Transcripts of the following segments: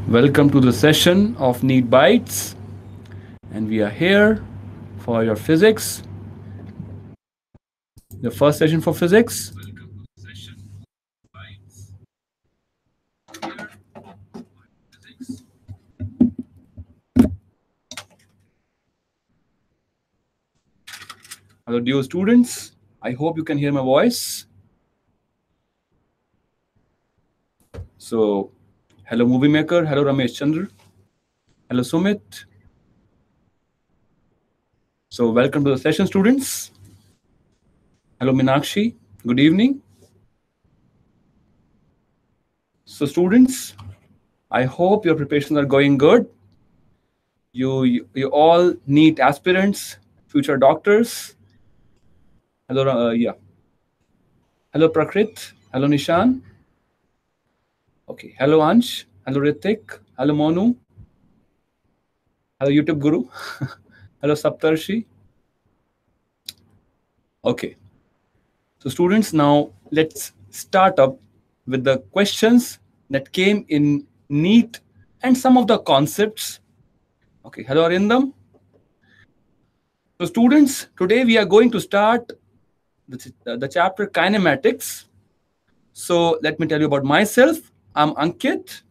Welcome to the session of NEET Bytes, and we are here for your physics, the first session for physics. Hello, dear students. I hope you can hear my voice. So, hello, movie maker. Hello, Ramesh Chandra. Hello, Sumit. So, welcome to the session, students. Hello, Minakshi. Good evening. So, students, I hope your preparations are going good. You all NEET aspirants, future doctors. Hello, Hello, Prakrit. Hello, Nishan. Okay. Hello, Ansh. Hello, Ritik. Hello, Monu. Hello, YouTube Guru. Hello, Saptarshi. Okay. So, students, now let's start up with the questions that came in NEET and some of the concepts. Okay. Hello, Arindam. So, students, today we are going to start the chapter Kinematics. So, let me tell you about myself. I'm Ankit.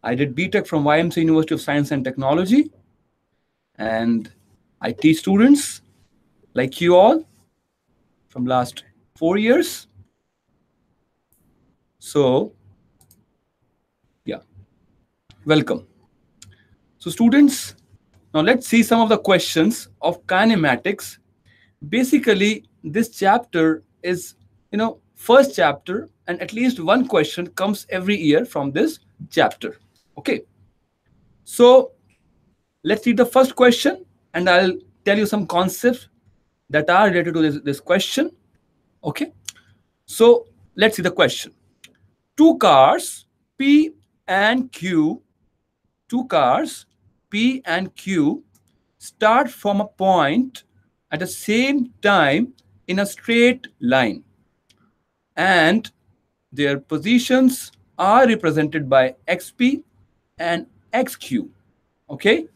I did BTech from YMCA University of Science and Technology. And I teach students like you all from last 4 years. So, yeah, welcome. So, students, now let's see some of the questions of kinematics. Basically, this chapter is, first chapter, and at least one question comes every year from this chapter. Okay. So, let's see the first question, and I'll tell you some concepts that are related to this question. Okay. So, let's see the question. Two cars, P and Q, start from a point at the same time in a straight line, and their positions are represented by XP and XQ. Okay,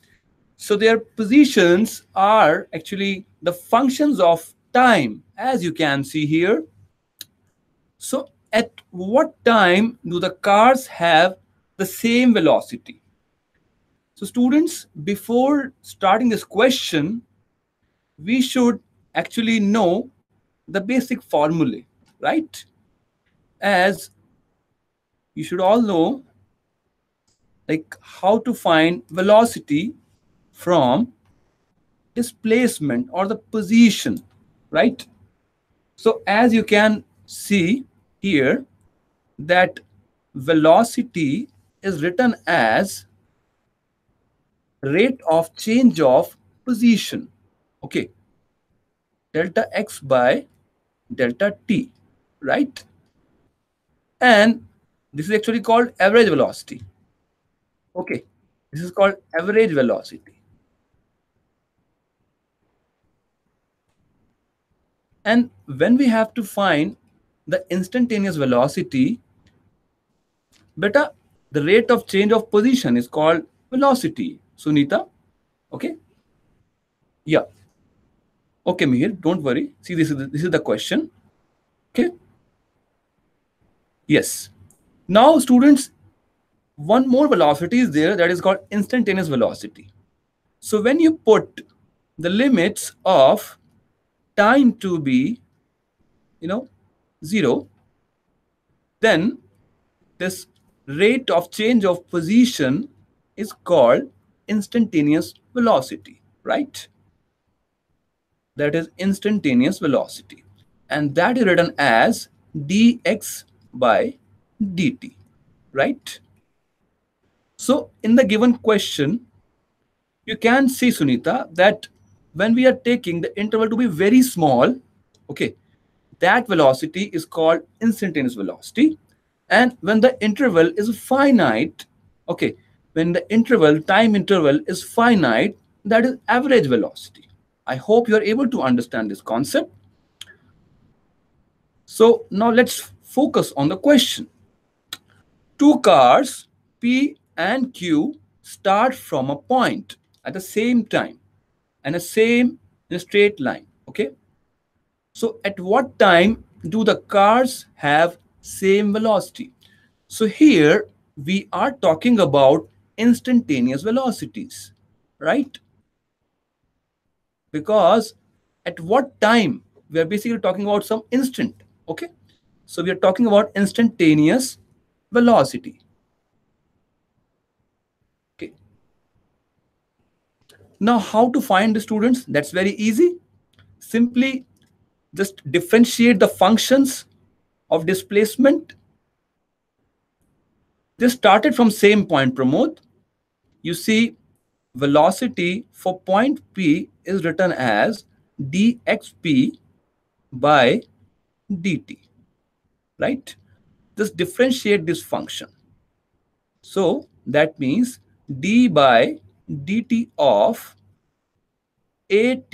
so their positions are actually the functions of time, as you can see here. So at what time do the cars have the same velocity? So students, before starting this question, we should actually know the basic formulae, right? As you should all know, like how to find velocity from displacement or the position, right? So as you can see here, that velocity is written as rate of change of position. Okay, delta x by delta t, right? And this is actually called average velocity. Okay, this is called average velocity. And when we have to find the instantaneous velocity, beta, the rate of change of position is called velocity. Sunita, okay? Yeah. Okay, Mihir, don't worry. See, this is the question. Okay. Yes. Now, students, one more velocity is there that is called instantaneous velocity. So when you put the limits of time to be, 0, then this rate of change of position is called instantaneous velocity, right? That is instantaneous velocity. And that is written as dx by dt, right? So in the given question, you can see, Sunita, that when we are taking the interval to be very small, okay, that velocity is called instantaneous velocity. And when the interval is finite, okay, when the time interval is finite, that is average velocity. I hope you are able to understand this concept. So now let's focus on the question. Two cars, P and q start from a point at the same time and a same in a straight line. Okay. So at what time do the cars have same velocity? So here we are talking about instantaneous velocities, right? Because at what time we are basically talking about some instant. Okay. So we are talking about instantaneous velocity. Okay. Now how to find the students? That's very easy. Simply just differentiate the functions of displacement. They started from same point, Pramod. You see, velocity for point P is written as dxp by dt, right? Just differentiate this function. So that means d by dt of at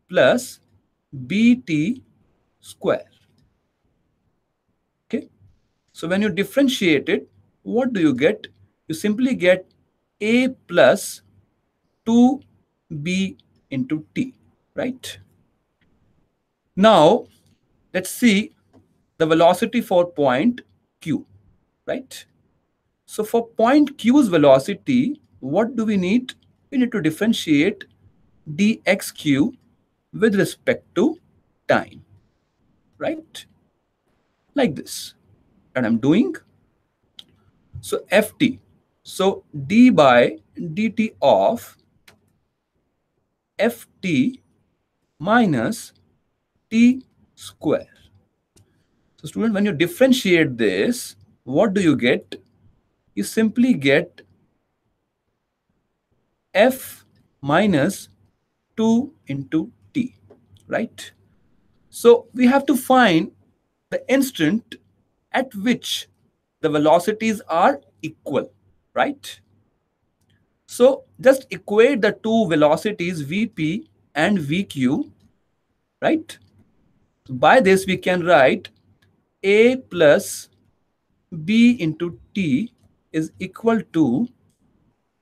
plus bt square. Okay. So when you differentiate it, what do you get? You simply get a plus 2b into t, right? Now, let's see the velocity for point q, right? So for point q's velocity, what do we need? We need to differentiate dxq with respect to time, right? Like this. And I'm doing. So ft. So d by dt of ft minus t square. So student, when you differentiate this, what do you get? You simply get f minus 2 into t, right? So we have to find the instant at which the velocities are equal, right? So just equate the two velocities vp and vq, right? By this we can write a plus b into t is equal to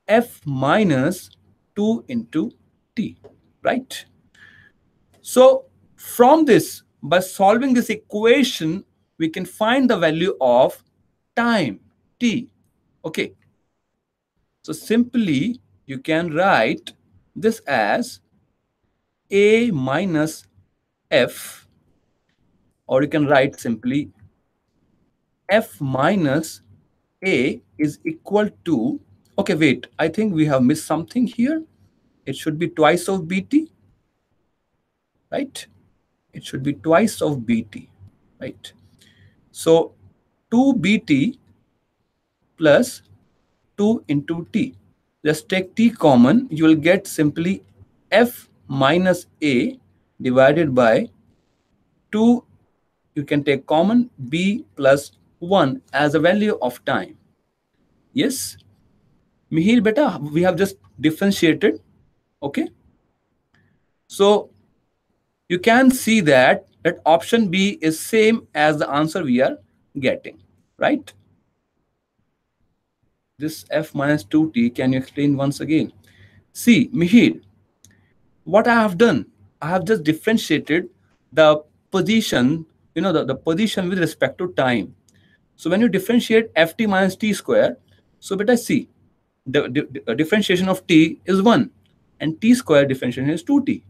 f minus 2 into t, right? So from this, by solving this equation, we can find the value of time, t. Okay. So simply you can write this as a minus f, or you can write simply f minus a is equal to, okay, wait, I think we have missed something here. It should be twice of bt, right? It should be twice of bt, right? So 2bt plus 2 into t. Just take t common, you will get simply f minus a divided by 2. You can take common b plus 1 as a value of time. Yes, Mihir beta, we have just differentiated. Okay. So you can see that option B is same as the answer we are getting, right? This f minus 2t, can you explain once again? See, Mihir, what I have done, I have just differentiated the position, the position with respect to time. So when you differentiate ft minus t square, so beta see, the differentiation of t is 1 and t square differentiation is 2t.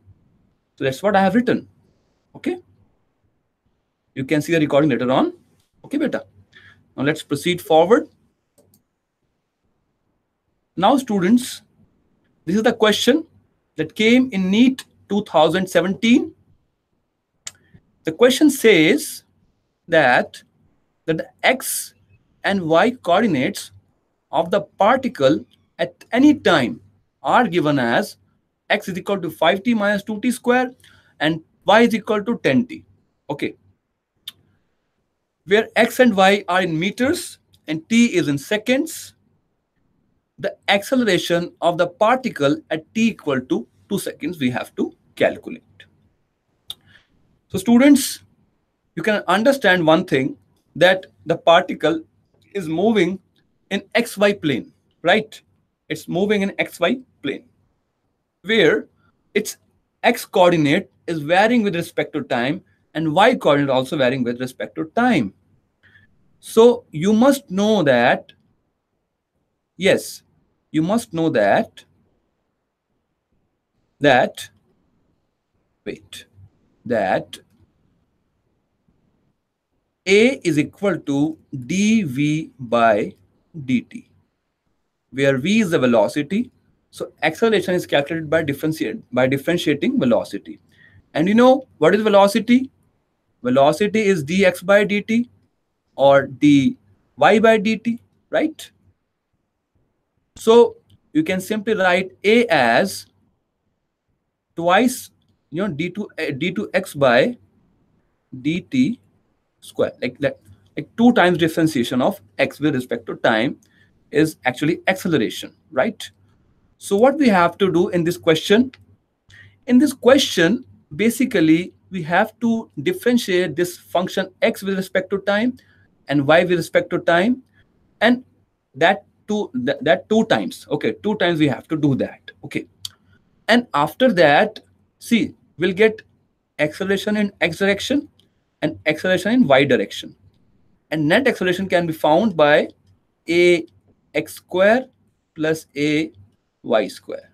So that's what I have written. Okay. You can see the recording later on. Okay, beta. Now let's proceed forward. Now students, this is the question that came in NEET 2017. The question says that the x and y coordinates of the particle at any time are given as x is equal to 5t minus 2t square and y is equal to 10t. Okay. Where x and y are in meters and t is in seconds, the acceleration of the particle at t equal to 2 seconds we have to calculate. So students, you can understand one thing, that the particle is moving in xy plane, right? It's moving in xy plane, where its x coordinate is varying with respect to time and y coordinate also varying with respect to time. So you must know that, yes, you must know that, wait, that A is equal to dv by dt, where v is the velocity. So acceleration is calculated by differentiating velocity. And you know what is velocity? Velocity is dx by dt or dy by dt, right? So you can simply write A as twice, d2x by dt square, like 2 times differentiation of x with respect to time is actually acceleration, right? So what we have to do in this question? In this question, basically, we have to differentiate this function x with respect to time and y with respect to time, and that 2 times. Okay, 2 times we have to do that. Okay, and after that, see, we'll get acceleration in x direction and acceleration in y direction. And net acceleration can be found by a x square plus a y square.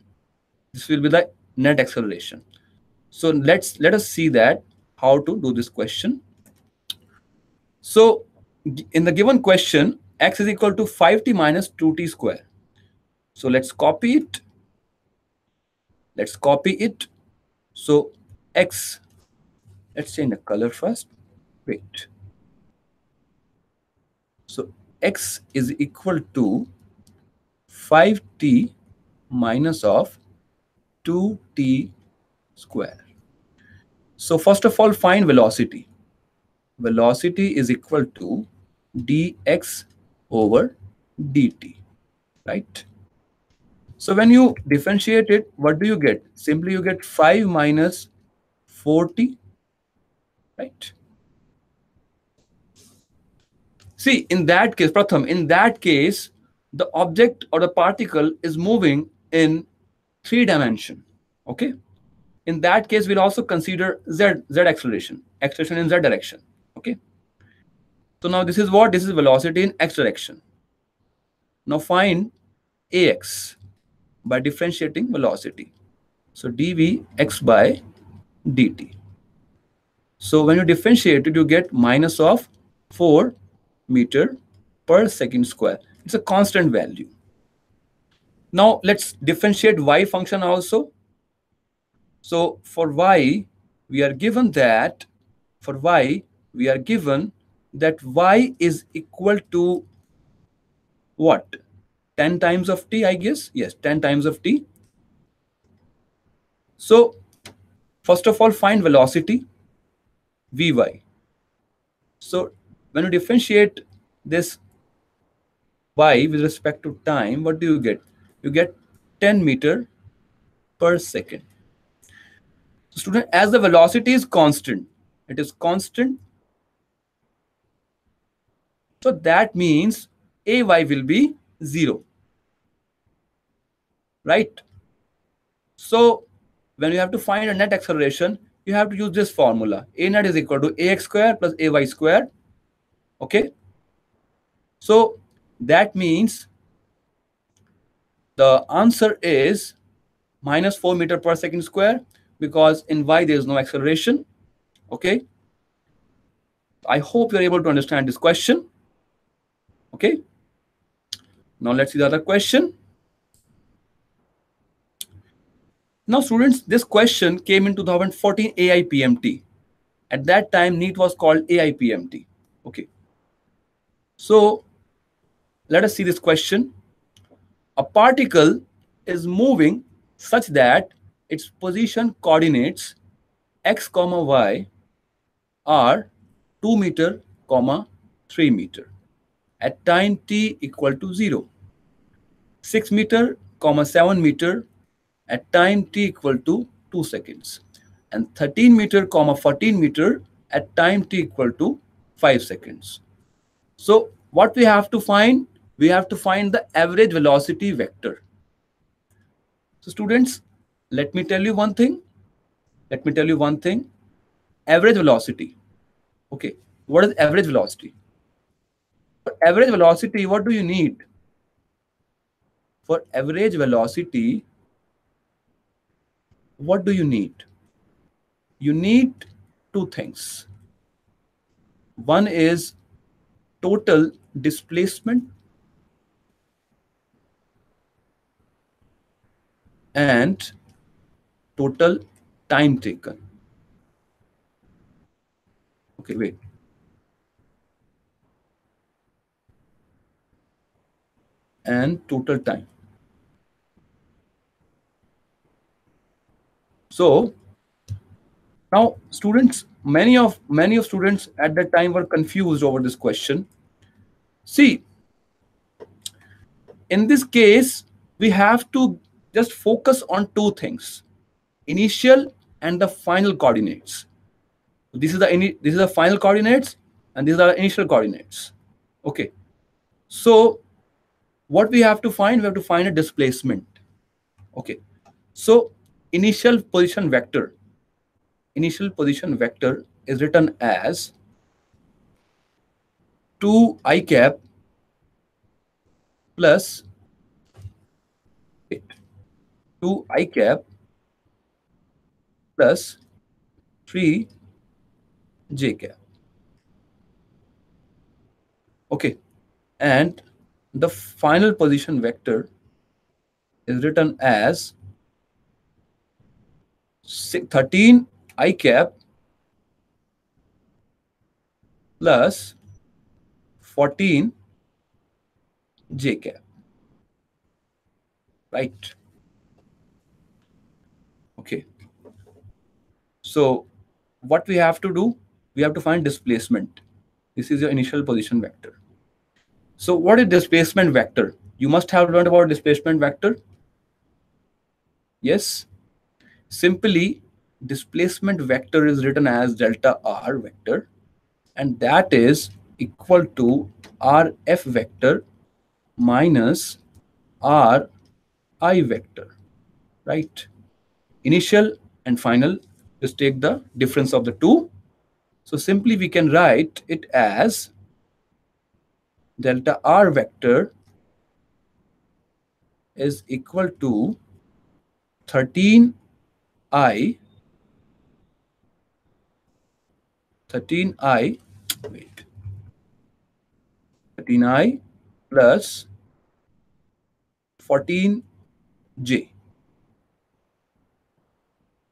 This will be the net acceleration. So let us see that how to do this question. So in the given question, x is equal to 5t minus 2t square. So let's copy it. Let's copy it. So x, let's change the color first. Wait. So x is equal to 5t minus of 2t square. So first of all, find velocity. Velocity is equal to dx over dt, right? So when you differentiate it, what do you get? Simply you get 5 minus 4t, right? See, in that case, Pratham, in that case, the object or the particle is moving in 3 dimension. Okay. In that case, we'll also consider z acceleration in z direction. Okay. So now this is what? This is velocity in x direction. Now find ax by differentiating velocity. So dv x by dt. So when you differentiate it, you get minus of 4 meter per second square. It's a constant value. Now let's differentiate y function also. So for y, we are given that y is equal to what? 10 times of t, I guess. Yes, 10 times of t. So first of all, find velocity vy. So when you differentiate this y with respect to time, what do you get? You get 10 meter per second. So student, as the velocity is constant, it is constant. So that means ay will be 0, right? So when you have to find a net acceleration, you have to use this formula. A net is equal to ax square plus ay square. Okay. So that means the answer is minus 4 meter per second square, because in y there is no acceleration. Okay. I hope you're able to understand this question. Okay. Now let's see the other question. Now students, this question came in 2014 AIPMT. At that time, NEET was called AIPMT. Okay. So let us see this question. A particle is moving such that its position coordinates x comma y are 2 meter comma 3 meter at time t equal to 0, 6 meter comma 7 meter at time t equal to 2 seconds, and 13 meter comma 14 meter at time t equal to 5 seconds. So what we have to find? we have to find the average velocity vector. So students, let me tell you one thing. Let me tell you one thing. Average velocity. Okay. What is average velocity? For average velocity, what do you need? For average velocity, what do you need? You need two things. One is total displacement and total time taken. Okay, wait. And total time. So now students, many of students at that time were confused over this question. See, in this case, we have to just focus on two things: initial and the final coordinates. This is the final coordinates, and these are the initial coordinates. Okay. So what we have to find? We have to find a displacement. Okay. So initial position vector. Initial position vector is written as 2 I cap plus 2 I cap plus 3 j cap. Okay. And the final position vector is written as 13 I cap plus 14 j cap. Right. Okay. So what we have to do? We have to find displacement. This is your initial position vector. So what is displacement vector? You must have learned about displacement vector. Yes. Simply, displacement vector is written as delta r vector, and that is equal to rf vector minus ri vector, right? Initial and final, just take the difference of the two. So simply we can write it as delta r vector is equal to 13i 13i wait 13i plus 14j,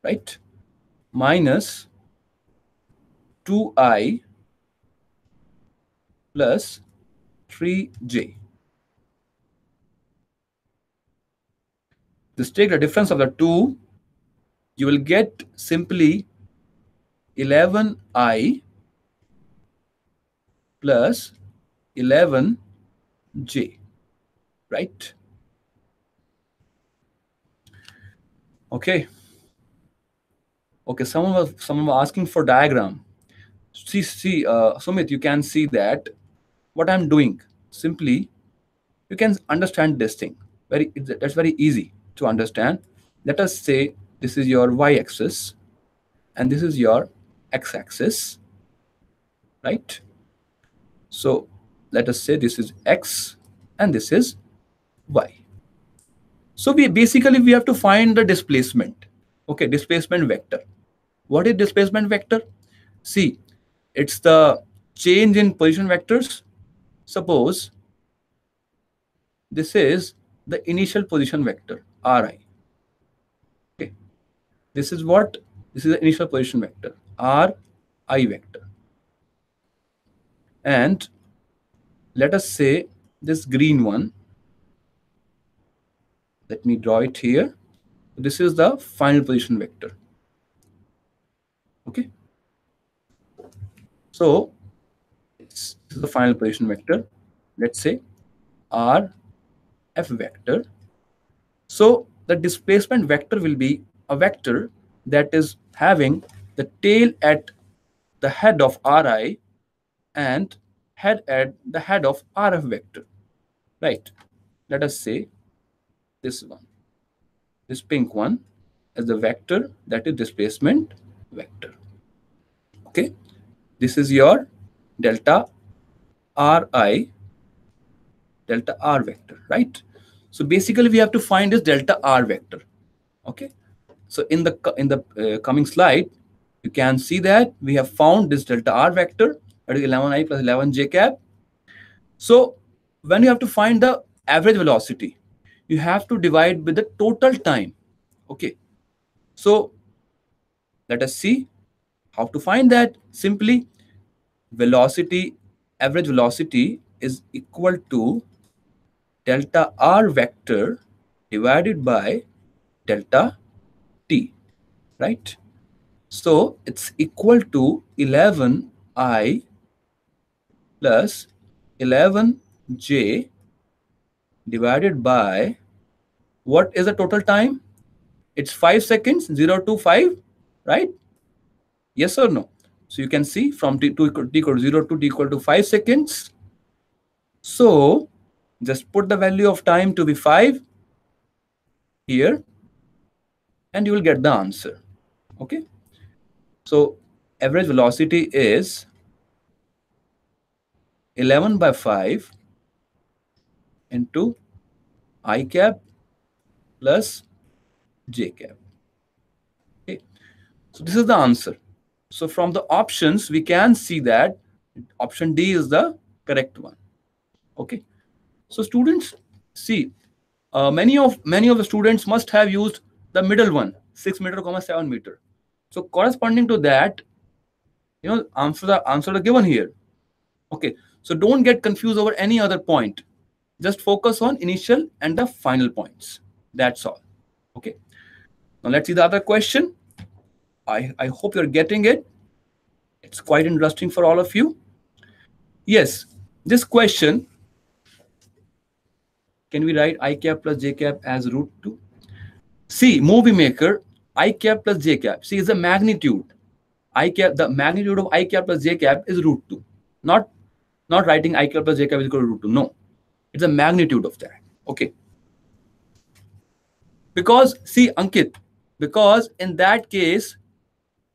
right, minus 2i plus 3j. Just take the difference of the two, you will get simply 11i plus 11j, right? Okay. Okay, someone was asking for diagram. See, Sumit, you can see that what I'm doing. Simply, you can understand this thing. That's very easy to understand. Let us say this is your y-axis, and this is your x-axis, right? So let us say this is x, and this is y. So we have to find the displacement. Okay, displacement vector. What is displacement vector? See, it's the change in position vectors. Suppose this is the initial position vector, Ri. Okay. This is what? This is the initial position vector, Ri vector. And let us say this green one. Let me draw it here. This is the final position vector. Okay. So this is the final position vector. Let's say R F vector. So the displacement vector will be a vector that is having the tail at the head of Ri and head at the head of RF vector. right? Let us say this one, this pink one, as the vector that is displacement vector. Okay, this is your delta Ri, delta R vector, right? So basically we have to find this delta R vector. Okay, so in the coming slide, you can see that we have found this delta R vector, that is 11i plus 11j cap. So when you have to find the average velocity, you have to divide with the total time. Okay, so let us see how to find that. Simply, velocity, average velocity is equal to delta R vector divided by delta t, right? So it's equal to 11i plus 11j divided by, what is the total time? It's 5 seconds, 0 to 5, right? Yes or no? So you can see from t to t equal to 0 to t equal to 5 seconds. So just put the value of time to be 5 here and you will get the answer. Okay. So average velocity is 11 by 5 into I cap plus j cap. Okay. So this is the answer. So from the options, we can see that option D is the correct one. Okay. So students, see, many of the students must have used the middle one, 6 meter, 7 meter. So corresponding to that, answer the given here. Okay. So don't get confused over any other point. Just focus on initial and the final points. That's all. Okay. Now let's see the other question. I hope you're getting it. It's quite interesting for all of you. Yes, this question, can we write I cap plus j cap as root 2? See, movie maker, I cap plus j cap. See, is the magnitude. I cap, the magnitude of I cap plus j cap is root 2. Not writing I cap plus j cap is equal to root 2. No, it's the magnitude of that. Okay. Because, see, Ankit, because in that case,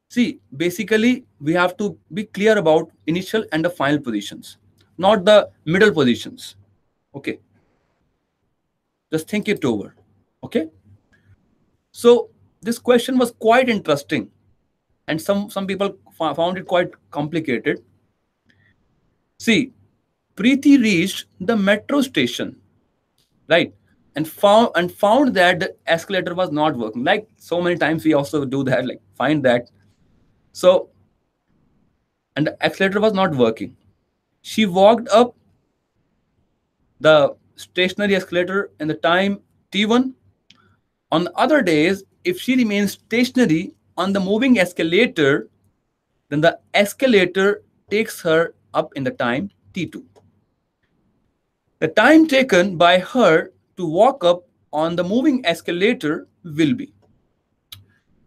see, basically, we have to be clear about initial and the final positions, not the middle positions. Okay. Just think it over. Okay. So this question was quite interesting, and some people found it quite complicated. See, Preeti reached the metro station, right, and found that the escalator was not working. Like so many times we also do that, like find that. So, and the accelerator was not working. She walked up the stationary escalator in the time t1. On the other days, if she remains stationary on the moving escalator, then the escalator takes her up in the time t2. The time taken by her to walk up on the moving escalator will be.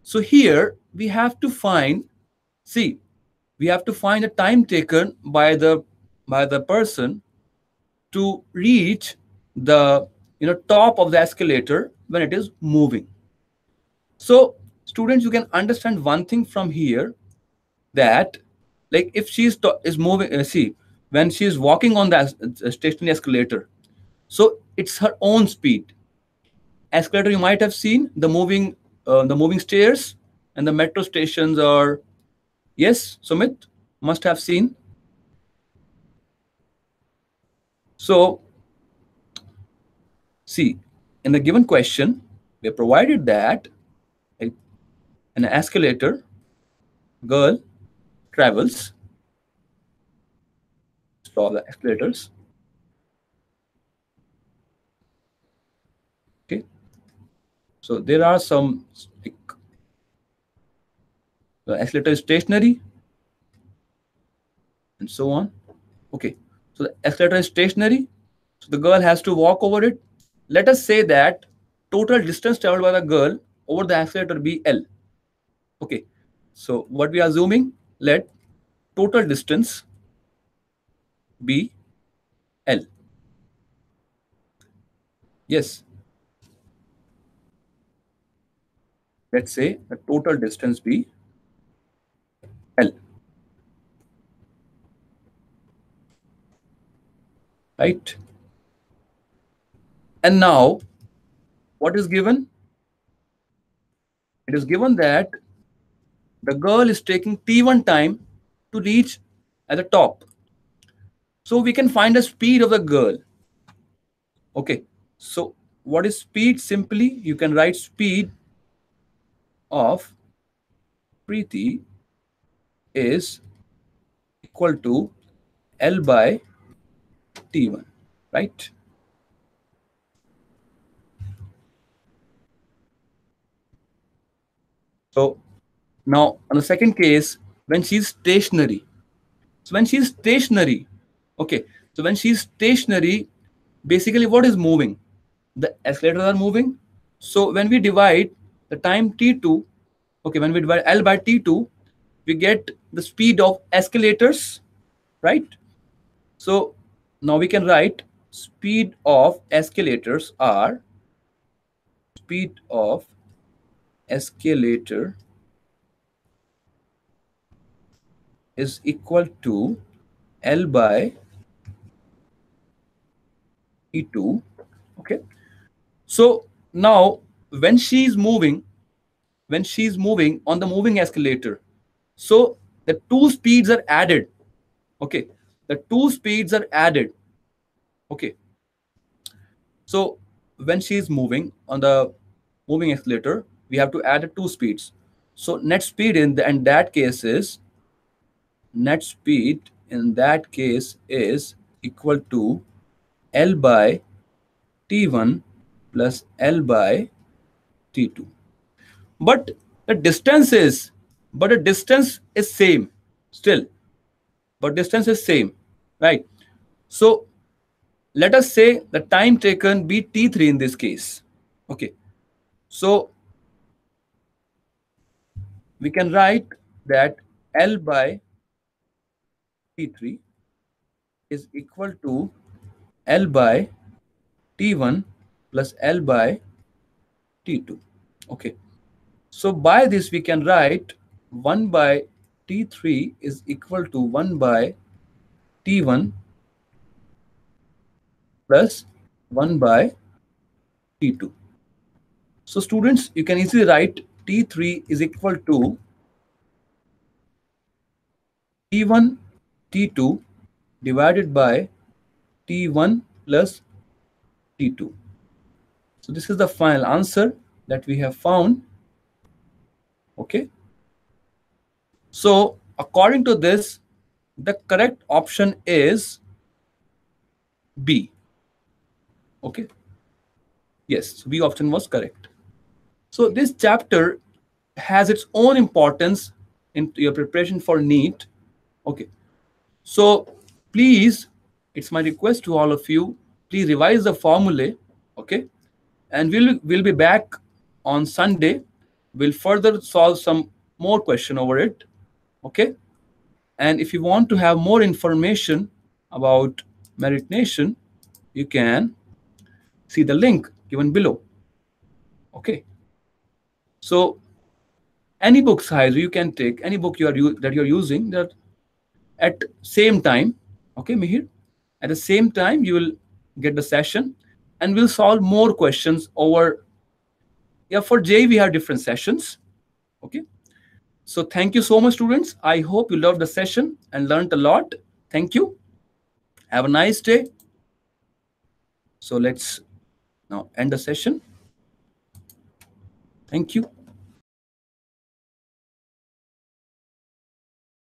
So here we have to find, see, we have to find the time taken by the person to reach the top of the escalator when it is moving. So students, you can understand one thing from here, that like if she is moving, see, when she is walking on the stationary escalator, so it's her own speed. Escalator, you might have seen the moving stairs and the metro stations are, yes, Sumit must have seen. So see, in the given question, we are provided that an escalator, girl travels, draw the escalators. Okay. So there are some, like, the escalator is stationary and so on. Okay. So the escalator is stationary. So the girl has to walk over it. Let us say that total distance traveled by the girl over the escalator be L. Okay. So what we are assuming, let total distance be L. Yes, let's say the total distance be L, right? And now what is given? It is given that the girl is taking T1 time to reach at the top. So we can find the speed of the girl. Okay. So what is speed? Simply you can write speed of Preeti is equal to L by T1, right? So now on the second case, when she's stationary. So when she's stationary, okay. So when she's stationary, basically what is moving? The escalators are moving. So when we divide the time t2, okay, when we divide L by t2, we get the speed of escalators, right? So now we can write speed of escalators are speed of escalator is equal to L by T2. Okay. So now when she's moving on the moving escalator, so the two speeds are added. Okay. The two speeds are added. Okay. So when she is moving on the moving escalator, we have to add the two speeds. So net speed in that case is net speed in that case is equal to L by T1 plus L by T2. But the distance is, but the distance is same still. But distance is same, right? So let us say the time taken be T3 in this case. Okay. So we can write that L by T3 is equal to L by T1 plus L by T2. Okay. So by this we can write 1 by T3 is equal to 1 by T1 plus 1 by T2. So students, you can easily write T3 is equal to T1 T2 divided by T1 plus T2. So this is the final answer that we have found. Okay. So according to this, the correct option is B. Okay. Yes, B option was correct. So this chapter has its own importance in your preparation for NEET. Okay. So please, it's my request to all of you, please revise the formulae. Okay. And we'll be back on Sunday. We'll further solve some more question over it. Okay. And if you want to have more information about Meritnation, you can see the link given below. Okay. So any book size you can take, any book that you're using that at same time. Okay, Mihir. At the same time, you will get the session, and we'll solve more questions over. Yeah, for J we have different sessions. Okay. So thank you so much, students. I hope you loved the session and learned a lot. Thank you. Have a nice day. So let's now end the session. Thank you.